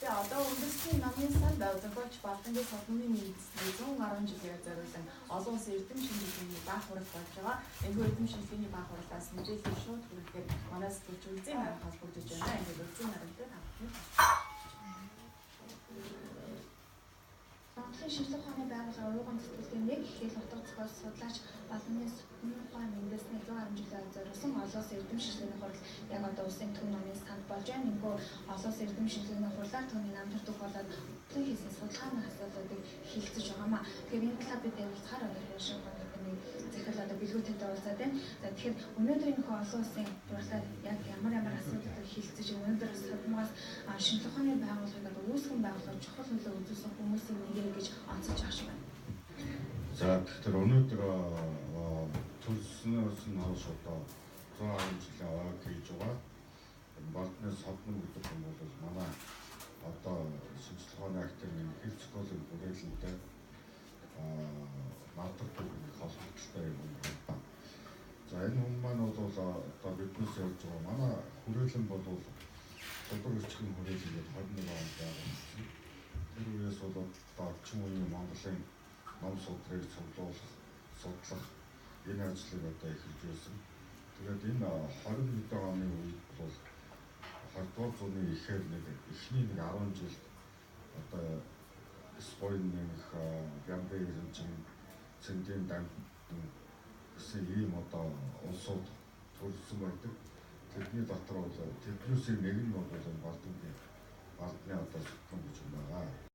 Тэгээ одоо үндэсний намын санд зохиолч Балдангийн содны нийцлээ 110 жилээр зориулсан олон улсын эрдэм шинжилгээний баах хурал болж байгаа. Энэхүү эрдэм шинжилгээний баах хуралаас мэдээлэл шууд хүргэхээр манай сэтгүүлч Үлзий наран холбогдож байна. Ингээд Үлзий нарантай тавхна. Монголын шинжлэх ухааны байгууллага уйган цэцгэлгийн нэг ихэд утга зохиолч судлаач Балдангийн содны ухааны үндэсний 110 жилээр зориулсан олон улсын эрдэм шинжилгээний хурал яг одоо улсын төв намын санд болж байна. Энэхүү олон улсын эрдэм шинжилгээний хурлаар түүний нам төрдөг болоод бүхэн хийсэн судалгааны асуудлуудыг хилцэж байгаамаа. Тэгэхээр энэ талаар бид ярилцахаар өнөөдөр шинэ ухааны захирал одоо бэлгүүтэйтэй уулзаад байна. За тэгэхээр өнөөдөр энэ олон улсын хурлаар яг ямар асуудлуудыг хилцэж өнөөдөр судалгаас шинжлэх ухааны байгууллагыг одоо үүсгэн байгуулах чухал нөлөө үзүүлсэн хүмүүсийн нэг гэж онцолж авч байна. За тэгэхээр өнөөдөр төлснөөс нь хойш одоо 110 жилийн ойг хийж байгаа. Балдангийн содны гэдэг юм бол манай одоо шинжлэх ухааны академийн хэл зохиолын хүрээлэнтэй наадах түүхийг холбогдолтой юм байна. За энэ хүн маань бол одоо биднээс ярьж байгаа манай хүрээлэн бол Содор өчгийн хүрээлэн 21 онд байгуулсан. Тэр үеэс бол орчин үеийн Монголын ном судрыг судлах энэ ажлыг одоо эхэлж байсан. Тэгээд энэ 20 хэдэн оны үед бол 20-р зууны ихээр эхний 10 жил одоо спойн нэмэх Гямбей эренчин цэндийн дамт гэсэн ийм одоо улсууд төрсөн байдаг. Тэдний дотор бол тэднээсээ нэг нь бол Балдны одоо сүтгэн гэж байна.